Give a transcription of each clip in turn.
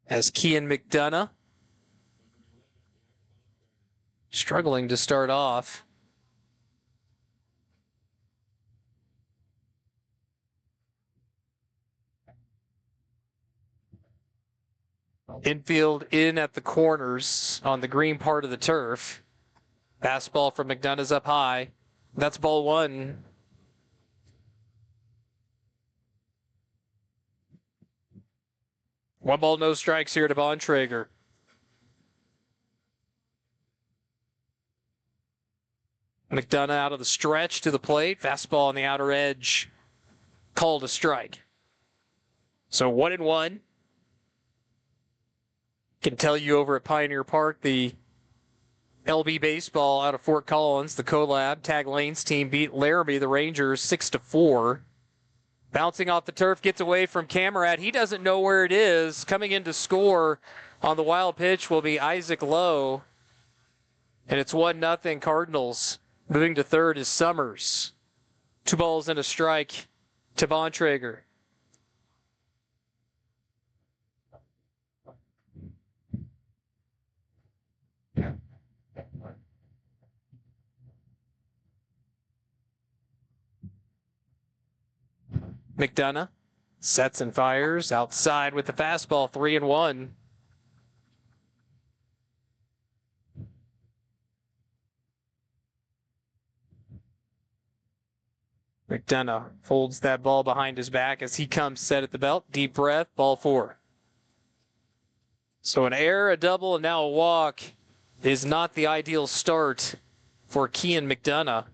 as Kian McDonough struggling to start off. Infield in at the corners on the green part of the turf. Fastball from McDonough's up high. That's ball one. One ball, no strikes here to Bontrager. McDonough out of the stretch to the plate. Fastball on the outer edge. Called a strike. So 1-1. Can tell you over at Pioneer Park, the LB Baseball out of Fort Collins, the Collab Tag Lanes team beat Laramie, the Rangers, 6-4. Bouncing off the turf, gets away from Camerat. He doesn't know where it is. Coming in to score on the wild pitch will be Isaac Lowe. And it's 1-0 Cardinals. Moving to third is Summers. 2 balls and a strike to Bontrager. McDonough sets and fires outside with the fastball, 3-1. McDonough folds that ball behind his back as he comes set at the belt. Deep breath, ball 4. So an error, a double, and now a walk is not the ideal start for Kian McDonough.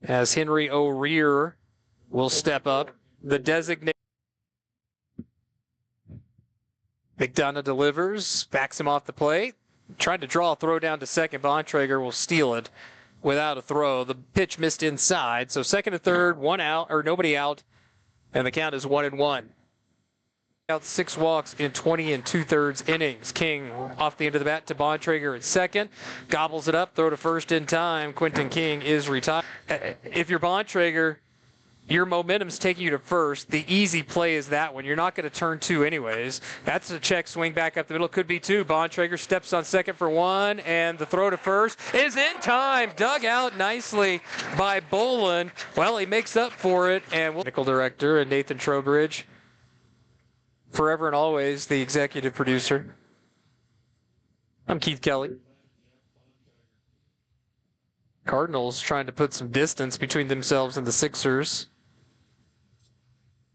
As Henry O'Rear will step up. The designated McDonough delivers, backs him off the plate. Tried to draw a throw down to second. Bontrager will steal it without a throw. The pitch missed inside. So second to third, 1 out, or nobody out, and the count is 1-1. Out 6 walks in 20 2/3 innings. King off the end of the bat to Bontrager at second. Gobbles it up, throw to first in time. Quentin King is retired. If you're Bontrager, your momentum's taking you to first. The easy play is that one. You're not going to turn 2 anyways. That's a check swing back up the middle. Could be 2. Bontrager steps on second for 1, and the throw to first is in time. Dug out nicely by Bolin. Well, he makes up for it, and technical director and Nathan Trowbridge, forever and always the executive producer. I'm Keith Kelly. Cardinals trying to put some distance between themselves and the Sixers.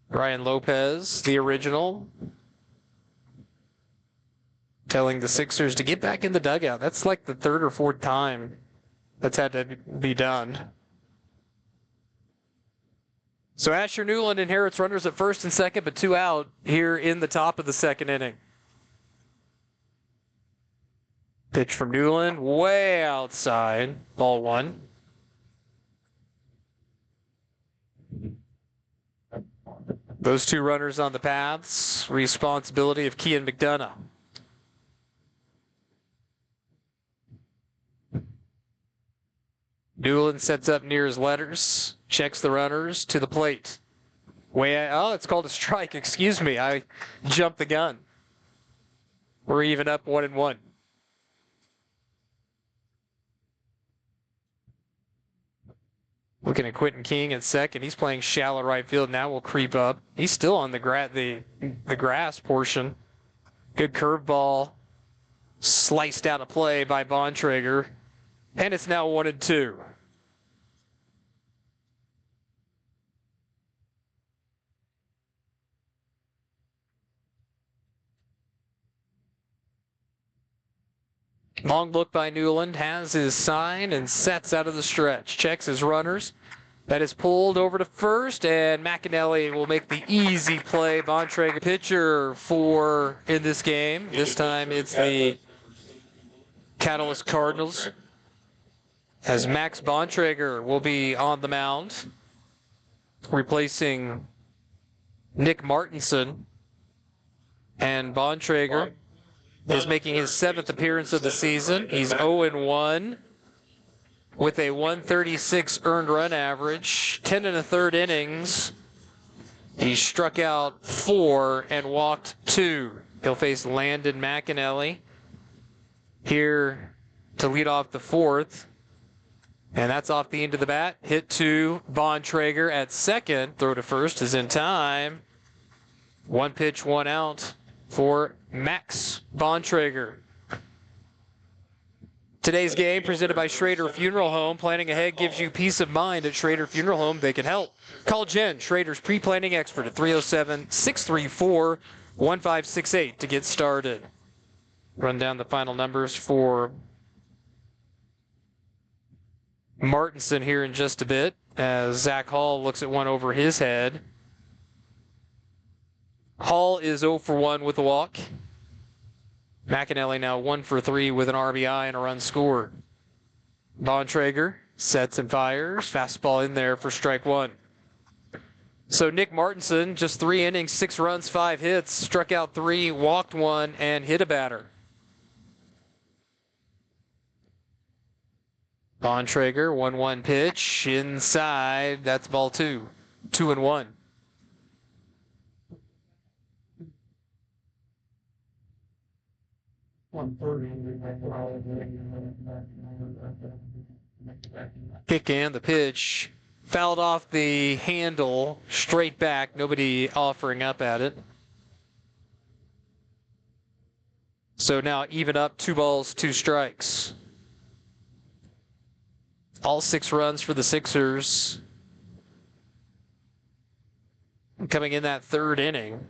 Ryan Lopez, the original, telling the Sixers to get back in the dugout. That's like the 3rd or 4th time that's had to be done. So Asher Newland inherits runners at first and second, but 2 out here in the top of the 2nd inning. Pitch from Newland, way outside, ball 1. Those 2 runners on the paths, responsibility of Kian McDonough. Newland sets up near his letters, checks the runners to the plate. It's called a strike, excuse me, I jumped the gun. We're even up 1-1. Looking at Quentin King at second. He's playing shallow right field. Now we'll creep up. He's still on the grass portion. Good curveball. Sliced out of play by Bontrager. And it's now 1-2. Long look by Newland, has his sign and sets out of the stretch. Checks his runners. That is pulled over to first, and McAnally will make the easy play. Bontrager pitcher in this game. This time it's the Catalyst Cardinals, as Max Bontrager will be on the mound, replacing Nick Martinson. And Bontrager is making his 7th appearance of the season. He's 0-1 with a 136 earned run average, 10 1/3 innings, He struck out 4 and walked 2. He'll face Landon McAnally here to lead off the 4th. And that's off the end of the bat. Hit to Bontrager at second. Throw to first is in time. 1 pitch, 1 out for Max Bontrager. Today's game presented by Schrader Funeral Home. Planning ahead gives you peace of mind at Schrader Funeral Home. They can help. Call Jen, Schrader's pre-planning expert, at 307-634-1568 to get started. Run down the final numbers for Martinson here in just a bit as Zach Hall looks at one over his head. Hall is 0 for 1 with a walk. McAnally now 1 for 3 with an RBI and a run scored. Bontrager sets and fires. Fastball in there for strike 1. So Nick Martinson, just 3 innings, 6 runs, 5 hits, struck out 3, walked 1, and hit a batter. Bontrager, 1-1 pitch, inside, that's ball 2. 2-1. Kick and the pitch. Fouled off the handle, straight back, nobody offering up at it. So now even up, 2 balls, 2 strikes. All 6 runs for the Sixers. Coming in that 3rd inning.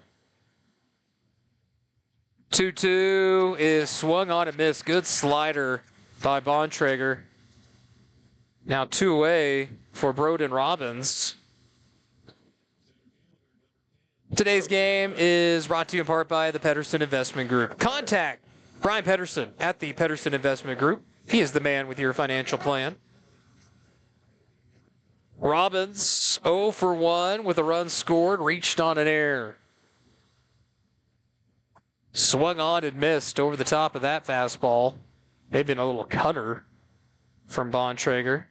2-2 is swung on and missed. Good slider by Bontrager. Now 2 away for Broden Robbins. Today's game is brought to you in part by the Pedersen Investment Group. Contact Brian Pedersen at the Pedersen Investment Group. He is the man with your financial plan. Robbins 0 for 1 with a run scored, reached on an error. Swung on and missed over the top of that fastball. Maybe a little cutter from Bontrager.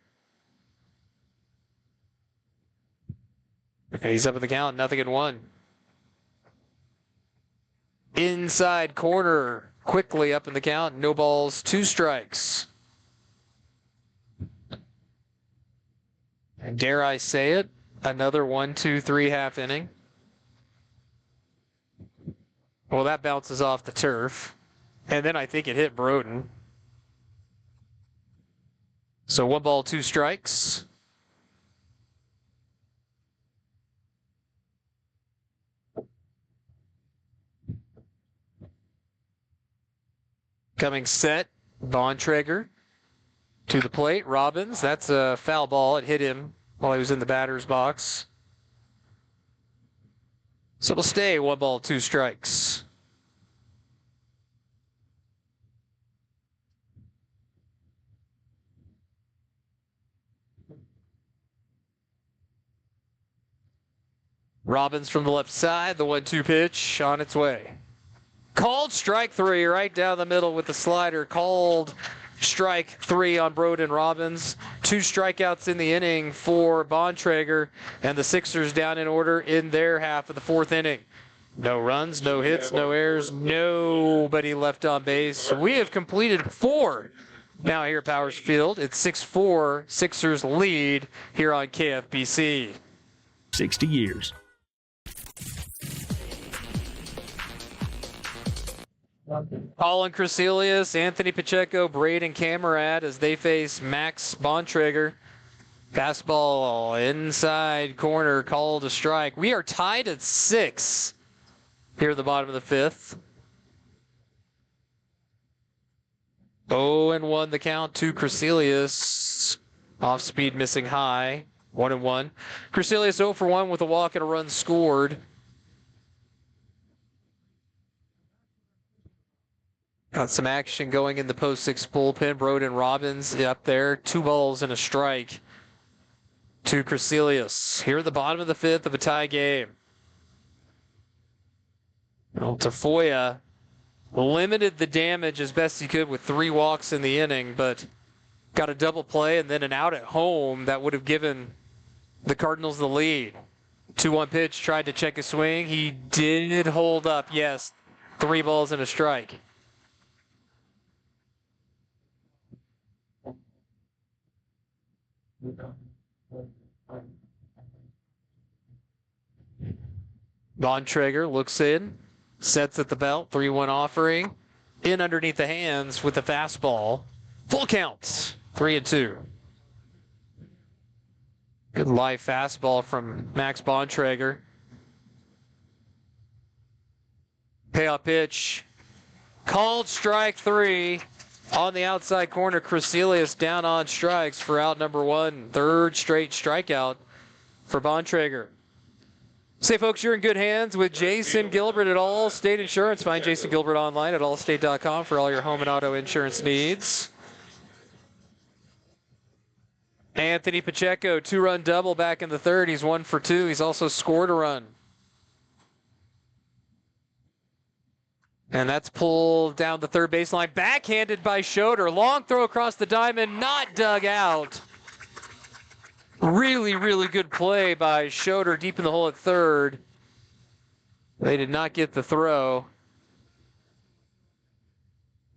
He's up in the count, 0-1. Inside corner, quickly up in the count, no balls, 2 strikes. And dare I say it, another 1-2-3 half inning. Well, that bounces off the turf. And then I think it hit Broden. So 1 ball, 2 strikes. Coming set, Bontrager to the plate. Robbins, that's a foul ball. It hit him while he was in the batter's box. So it'll stay 1 ball, 2 strikes. Robbins from the left side, the 1-2 pitch on its way. Called strike 3 right down the middle with the slider. Called strike 3 on Broden Robbins. 2 strikeouts in the inning for Bontrager, and the Sixers down in order in their half of the 4th inning. No runs, no hits, no errors, nobody left on base. We have completed 4 now here at Powers Field. It's 6-4, Sixers lead here on KFBC. 60 years. Colin Crecelius, Anthony Pacheco, Braden Camerad as they face Max Bontrager. Fastball inside corner, called a strike. We are tied at 6 here at the bottom of the 5th. 0-1 the count to Crecelius. Off speed, missing high. 1-1. Crecelius 0 for 1 with a walk and a run scored. Got some action going in the post-6 bullpen. Broden Robbins up there. 2 balls and a strike to Crecelius. Here at the bottom of the 5th of a tie game. Well, Tafoya limited the damage as best he could with 3 walks in the inning, but got a double play and then an out at home that would have given the Cardinals the lead. 2-1 pitch, tried to check his swing. He did hold up, yes. 3 balls and a strike. Bontrager looks in, sets at the belt, 3-1 offering. In underneath the hands with the fastball. Full count, 3-2. Good live fastball from Max Bontrager. Payoff pitch. Called strike 3 on the outside corner. Crecelius down on strikes for out number 1. Third straight strikeout for Bontrager. Say, folks, you're in good hands with Jason Gilbert at Allstate Insurance. Find Jason Gilbert online at allstate.com for all your home and auto insurance needs. Anthony Pacheco, 2-run double back in the third. He's 1 for 2. He's also scored a run. And that's pulled down the third baseline. Backhanded by Schroeder. Long throw across the diamond, not dug out. Really, really good play by Schroeder deep in the hole at third. They did not get the throw.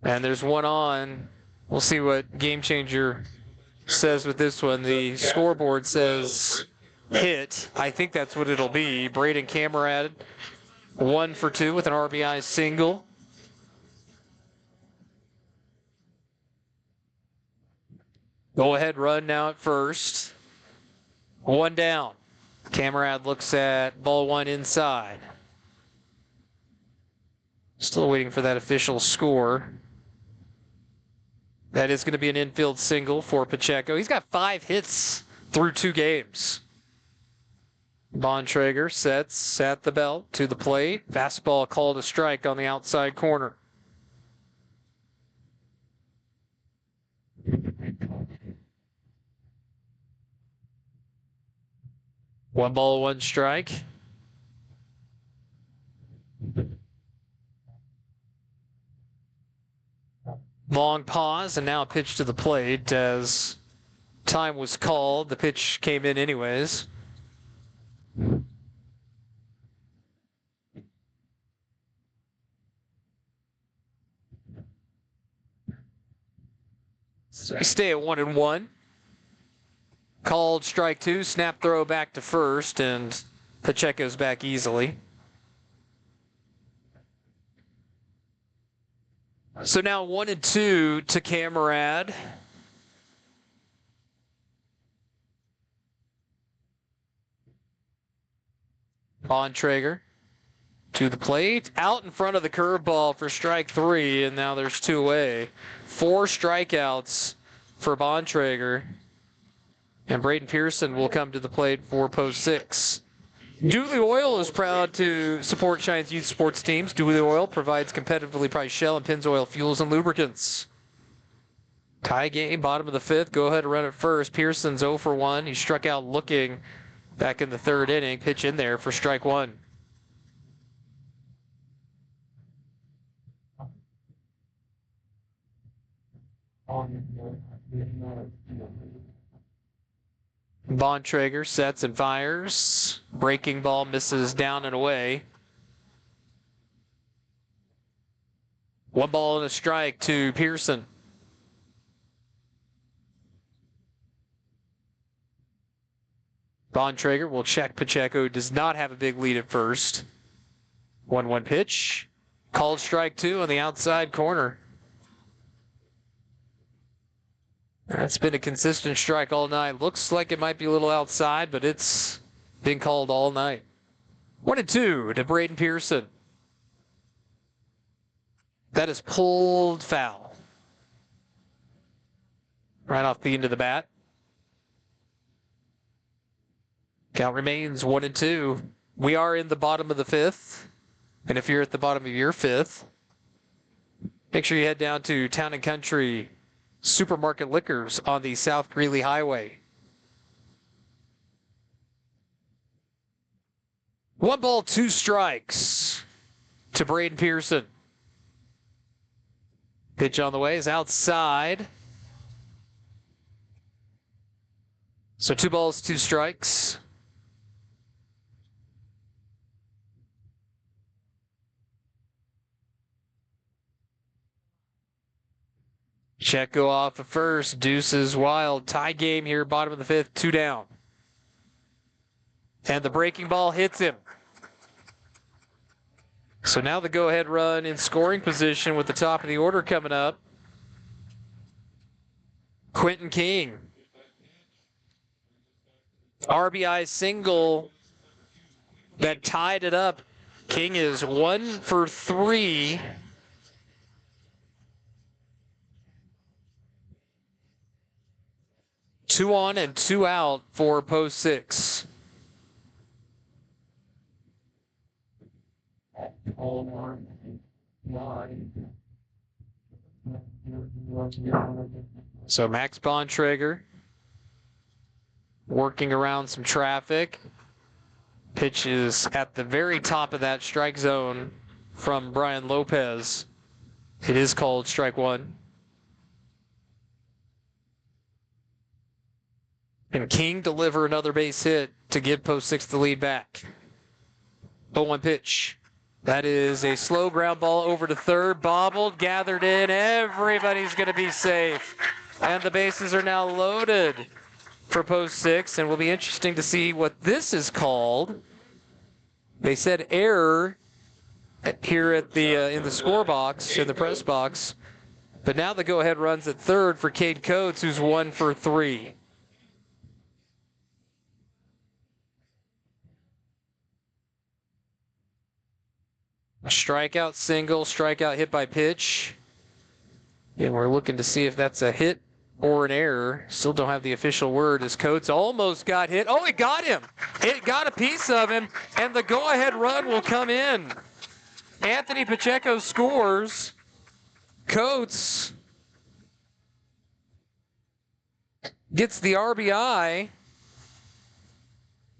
And there's one on. We'll see what Game Changer says with this one. The scoreboard says hit. I think that's what it'll be. Braden Camerad, 1 for 2 with an RBI single. Go ahead run now at first. 1 down. Camerad looks at ball 1 inside. Still waiting for that official score. That is going to be an infield single for Pacheco. He's got 5 hits through 2 games. Bontrager sets at the belt to the plate. Fastball called a strike on the outside corner. One ball, 1 strike. Long pause, and now a pitch to the plate as time was called. The pitch came in anyways. So we stay at 1-1. Called strike 2, snap throw back to first, and Pacheco's back easily. So now 1-2 to Camerad. Bontrager to the plate, out in front of the curveball for strike 3, and now there's 2 away. 4 strikeouts for Bontrager. And Braden Pearson will come to the plate for post 6. Dooley Oil is proud to support Shine's youth sports teams. Dooley Oil provides competitively priced Shell and Pennzoil fuels and lubricants. Tie game, bottom of the 5th. Go ahead and run it first. Pearson's 0 for 1. He struck out looking back in the 3rd inning. Pitch in there for strike 1. Bontrager sets and fires. Breaking ball misses down and away. 1 ball and a strike to Pearson. Bontrager will check Pacheco. Does not have a big lead at first. 1-1 pitch. Called strike 2 on the outside corner. That's been a consistent strike all night. Looks like it might be a little outside, but it's been called all night. 1-2 to Braden Pearson. That is pulled foul. Right off the end of the bat. Count remains 1-2. We are in the bottom of the 5th. And if you're at the bottom of your 5th, make sure you head down to Town & Country Supermarket Liquors on the South Greeley Highway. 1 ball, 2 strikes to Braden Pearson. Pitch on the way is outside. So 2 balls, 2 strikes. Pacheco off at first. Deuces wild. Tie game here, bottom of the fifth, 2 down. And the breaking ball hits him. So now the go-ahead run in scoring position with the top of the order coming up. Quentin King. RBI single that tied it up. King is 1 for 3. Two on and 2 out for post 6. So Max Bontrager working around some traffic. Pitch is at the very top of that strike zone from Brian Lopez. It is called strike 1. And King deliver another base hit to give post 6 the lead back. 0-1 pitch. That is a slow ground ball over to third. Bobbled, gathered in. Everybody's going to be safe. And the bases are now loaded for post 6. And will be interesting to see what this is called. They said error here at the in the score box, in the press box. But now the go-ahead runs at third for Cade Coates, who's 1 for 3. A strikeout single, strikeout hit by pitch. And we're looking to see if that's a hit or an error. Still don't have the official word as Coates almost got hit. Oh, it got him. It got a piece of him, and the go-ahead run will come in. Anthony Pacheco scores. Coates gets the RBI.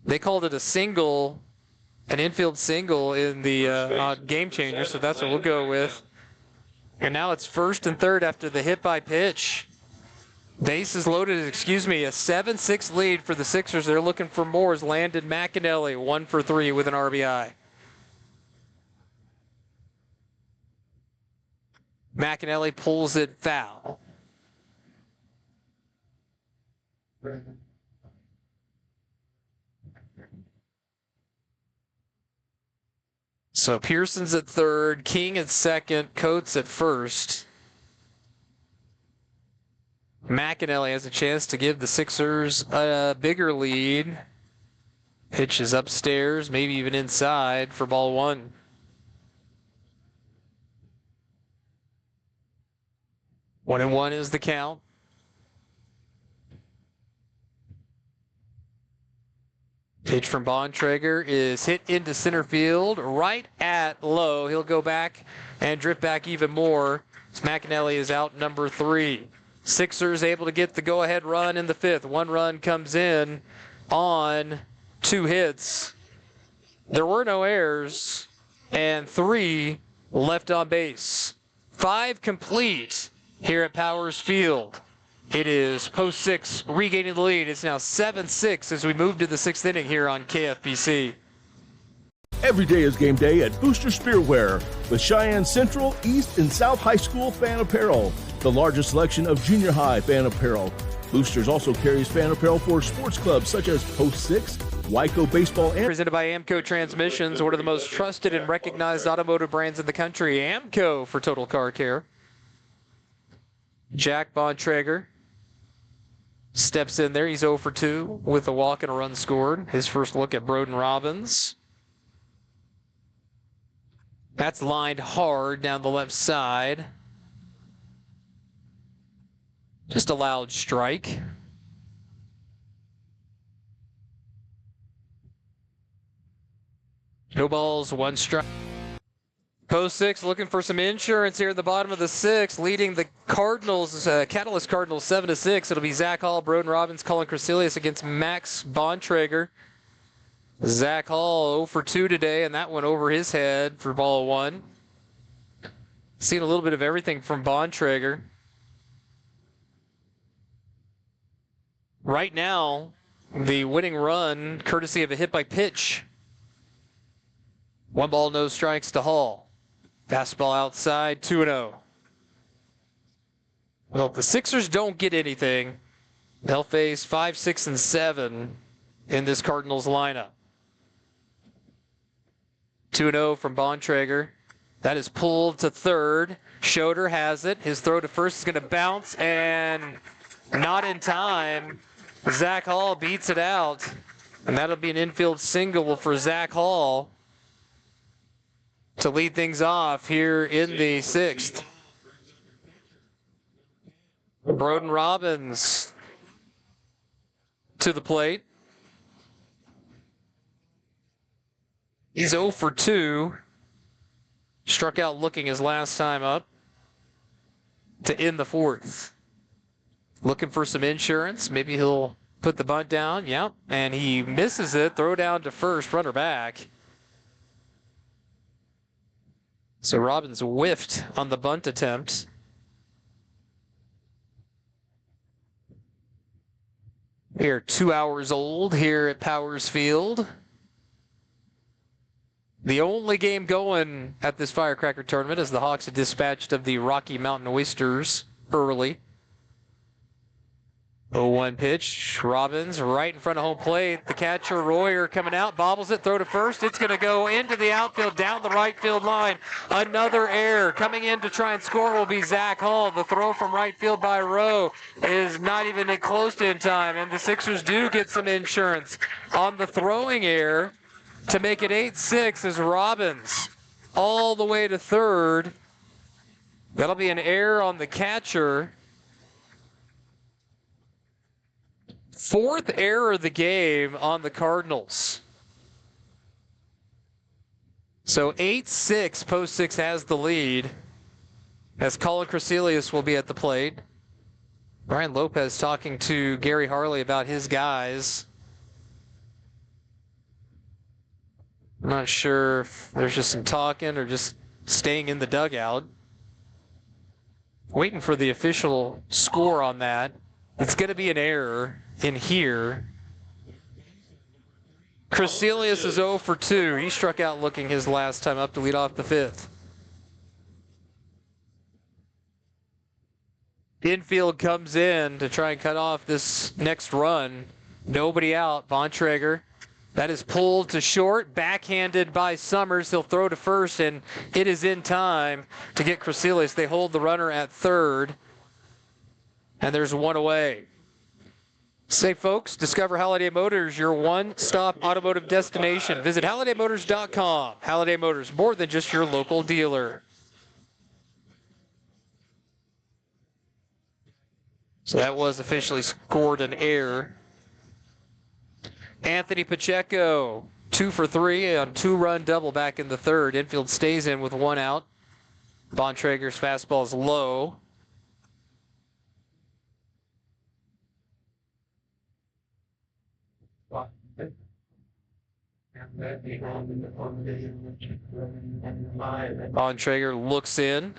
They called it a single. An infield single in the game changer, so that's what we'll go with. And now it's first and third after the hit by pitch. Bases loaded, a 7-6 lead for the Sixers. They're looking for more as Landon McAnally, 1 for 3 with an RBI. McAnally pulls it foul. So Pearson's at third, King at second, Coates at first. McAnally has a chance to give the Sixers a bigger lead. Pitch is upstairs, maybe even inside for ball 1. One and one is the count. Pitch from Bontrager is hit into center field, right at low. He'll go back and drift back even more. McAnally is out number 3. Sixers able to get the go-ahead run in the 5th. 1 run comes in on 2 hits. There were no errors, and 3 left on base. 5 complete here at Powers Field. It is post 6 regaining the lead. It's now 7-6 as we move to the 6th inning here on KFBC. Every day is game day at Booster Spearwear with Cheyenne Central, East, and South High School fan apparel. The largest selection of junior high fan apparel. Boosters also carries fan apparel for sports clubs such as Post 6, Wyco Baseball, and presented by AMCO Transmissions, one of the most trusted and recognized automotive brands in the country. AMCO for total car care. Jack Bontrager steps in there. He's 0 for 2 with a walk and a run scored. His first look at Broden Robbins. That's lined hard down the left side. Just a loud strike. No balls, 1 strike. Post 6 looking for some insurance here at the bottom of the 6th, leading the Cardinals, Catalyst Cardinals 7-6. It'll be Zach Hall, Broden Robbins, Colin Crasilius against Max Bontrager. Zach Hall 0 for 2 today, and that one over his head for ball 1. Seen a little bit of everything from Bontrager. Right now, the winning run, courtesy of a hit by pitch. 1 ball, no strikes to Hall. Fastball outside, 2-0. Well, if the Sixers don't get anything, they'll face 5, 6, and 7 in this Cardinals lineup. 2-0 from Bontrager. That is pulled to third. Schroeder has it. His throw to first is going to bounce, and not in time. Zach Hall beats it out, and that'll be an infield single for Zach Hall to lead things off here in the sixth. Broden Robbins to the plate. He's 0 for 2. Struck out looking his last time up to end the fourth. Looking for some insurance. Maybe he'll put the bunt down. Yep. And he misses it. Throw down to first. Runner back. So Robbins whiffed on the bunt attempt. We are 2 hours old here at Powers Field. The only game going at this Firecracker tournament is the Hawks are dispatched of the Rocky Mountain Oysters early. 0-1 pitch. Robbins right in front of home plate. The catcher, Royer, coming out, bobbles it, throw to first. It's going to go into the outfield, down the right field line. Another error. Coming in to try and score will be Zach Hall. The throw from right field by Rowe is not even close to in time, and the Sixers do get some insurance on the throwing error to make it 8-6 is Robbins all the way to third. That'll be an error on the catcher. Fourth error of the game on the Cardinals. So 8-6, Post 6 has the lead as Colin Crecelius will be at the plate. Brian Lopez talking to Gary Harley about his guys. I'm not sure if there's just some talking or just staying in the dugout. Waiting for the official score on that. It's going to be an error in here. Crecelius is 0 for 2. He struck out looking his last time up to lead off the fifth. Infield comes in to try and cut off this next run. Nobody out. Bontrager. That is pulled to short, backhanded by Summers. He'll throw to first, and it is in time to get Crecelius. They hold the runner at third, and there's one away. Say, folks, discover Halliday Motors, your one-stop automotive destination. Visit HallidayMotors.com. Halliday Motors, more than just your local dealer. So that was officially scored an error. Anthony Pacheco, 2 for 3 on 2-run double back in the third. Infield stays in with 1 out. Bontrager's fastball is low. Bontrager looks in.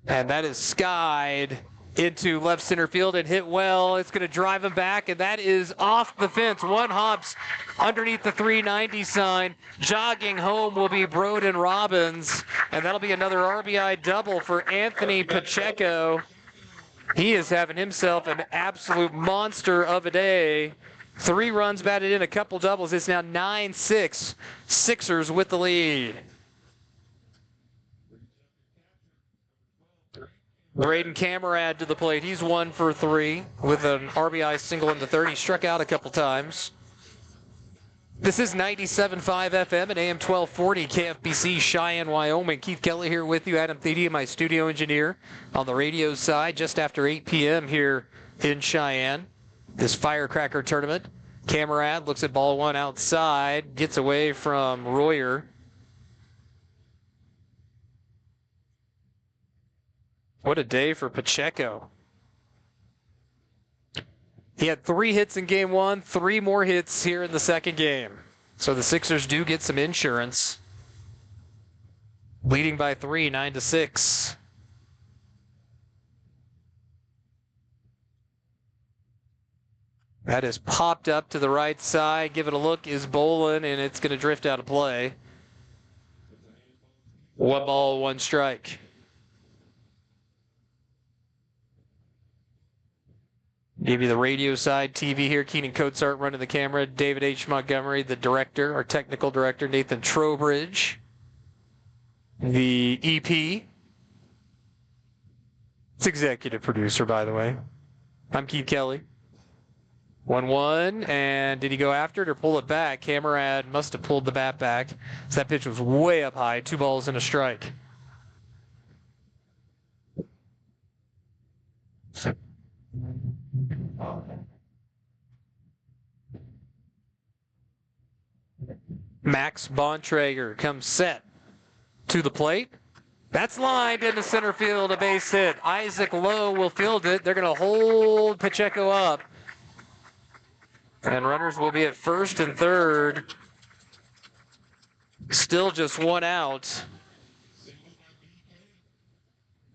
And that is skied into left center field and hit well. It's going to drive him back, and that is off the fence. One hops underneath the 390 sign. Jogging home will be Broden Robbins, and that'll be another RBI double for Anthony Pacheco. He is having himself an absolute monster of a day. 3 runs batted in, a couple doubles. It's now 9-6. Sixers with the lead. Braden Camerad to the plate. He's 1 for 3 with an RBI single in the third. He struck out a couple times. This is 97.5 FM and AM 1240 KFBC, Cheyenne, Wyoming. Keith Kelly here with you. Adam Thede, my studio engineer on the radio side, just after 8 p.m. here in Cheyenne. This Firecracker tournament. Camerad looks at ball 1 outside, gets away from Royer. What a day for Pacheco. He had 3 hits in game 1, 3 more hits here in the second game. So the Sixers do get some insurance. Leading by 3, 9-6. That is popped up to the right side. Give it a look is Bolin, and it's going to drift out of play. 1 ball, 1 strike. Give you the radio side TV here. Keenan Coatsart running the camera. David H. Montgomery, the director, our technical director. Nathan Trowbridge, the EP. It's executive producer, by the way. I'm Keith Kelly. 1-1, and did he go after it or pull it back? Camerad must have pulled the bat back. So that pitch was way up high. 2 balls and a strike. Max Bontrager comes set to the plate. That's lined into center field, a base hit. Isaac Lowe will field it. They're going to hold Pacheco up. And runners will be at first and third. Still just 1 out.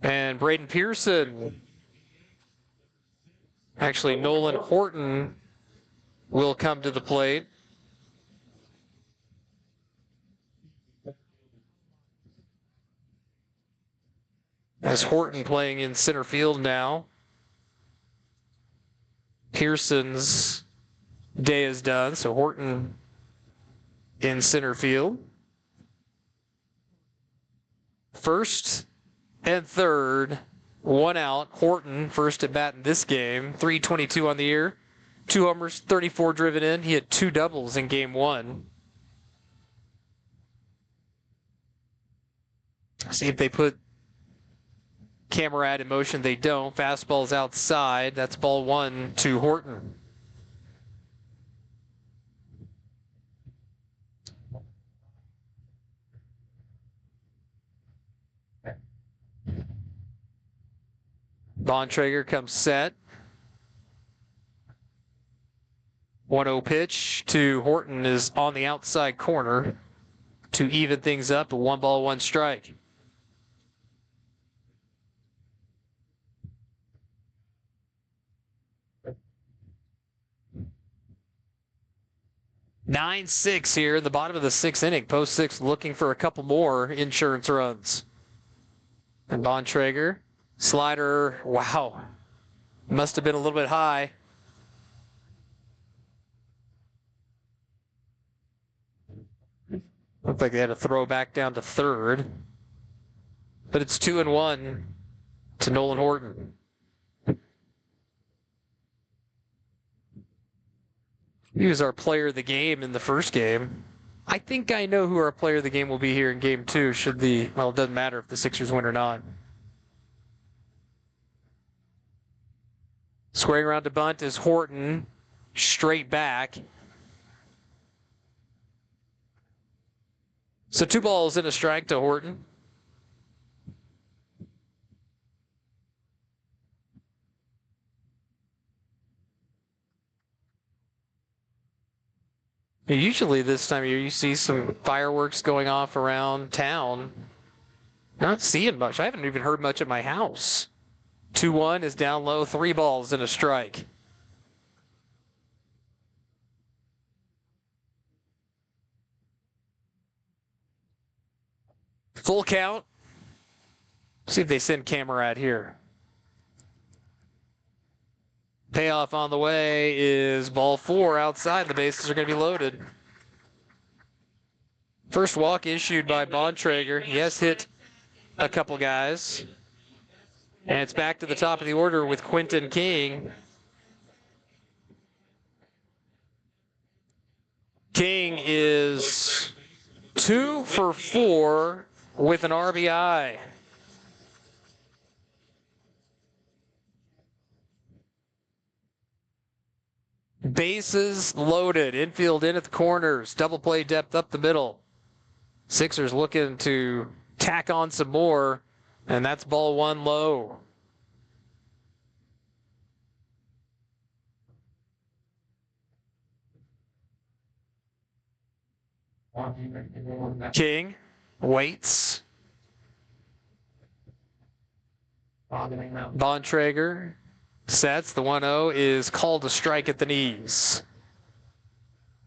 And Braden Pearson, actually Nolan Horton, will come to the plate. As Horton playing in center field now. Pearson's day is done, so Horton in center field. First and third, 1 out. Horton first at bat in this game. 322 on the year. 2 homers, 34 driven in. He had 2 doubles in game 1. See if they put Camerad in motion. They don't. Fastball's outside. That's ball 1 to Horton. Bontrager comes set. 1-0 pitch to Horton is on the outside corner to even things up. A 1 ball, 1 strike. Nine six here in the bottom of the 6th inning. Post 6 looking for a couple more insurance runs. And Bontrager, slider, wow, must have been a little bit high. Looked like they had to throw back down to third. But it's 2-1 to Nolan Horton. He was our player of the game in the first game. I think I know who our player of the game will be here in game 2 should it doesn't matter if the Sixers win or not. Squaring around to bunt is Horton, straight back. So 2 balls and a strike to Horton. Usually this time of year you see some fireworks going off around town. Not seeing much. I haven't even heard much at my house. 2-1 is down low, 3 balls and a strike. Full count. See if they send Camerad here. Payoff on the way is ball 4 outside. The bases are going to be loaded. First walk issued by Bontrager. He has hit a couple guys. And it's back to the top of the order with Quentin King. King is 2 for 4 with an RBI. Bases loaded. Infield in at the corners. Double play depth up the middle. Sixers looking to tack on some more. And that's ball 1 low. King waits. Bontrager sets. The 1-0 is called a strike at the knees.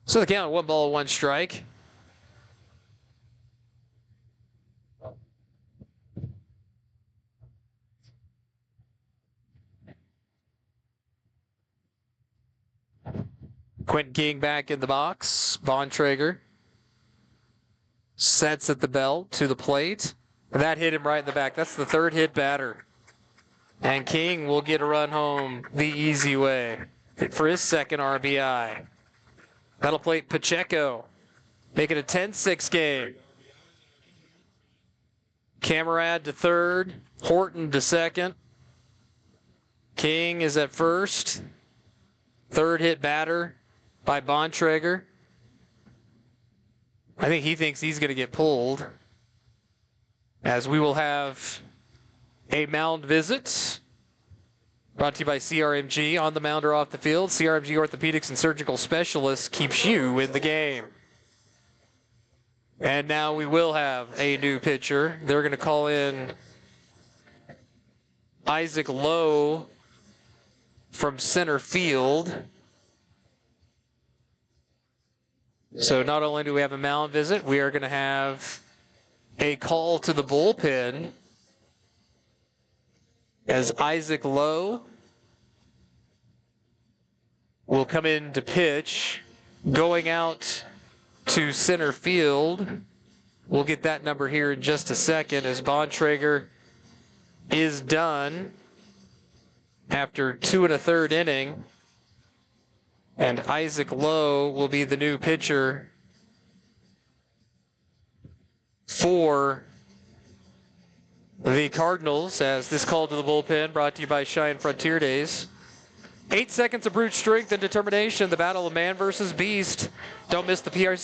So the count, 1 ball, 1 strike. Quentin King back in the box. Bontrager sets at the belt to the plate. That hit him right in the back. That's the third hit batter. And King will get a run home the easy way for his second RBI. That'll plate Pacheco. Make it a 10-6 game. Camarad to third. Horton to second. King is at first. Third hit batter by Bontrager. I think he thinks he's going to get pulled, as we will have a mound visit brought to you by CRMG. On the mound or off the field, CRMG Orthopedics and Surgical Specialists keeps you in the game. And now we will have a new pitcher. They're going to call in Isaac Lowe from center field. So not only do we have a mound visit, we are going to have a call to the bullpen as Isaac Lowe will come in to pitch. Going out to center field, we'll get that number here in just a second, as Bontrager is done after 2 1/3 inning. And Isaac Lowe will be the new pitcher for the Cardinals, as this call to the bullpen brought to you by Cheyenne Frontier Days. 8 seconds of brute strength and determination, the battle of man versus beast. Don't miss the PRC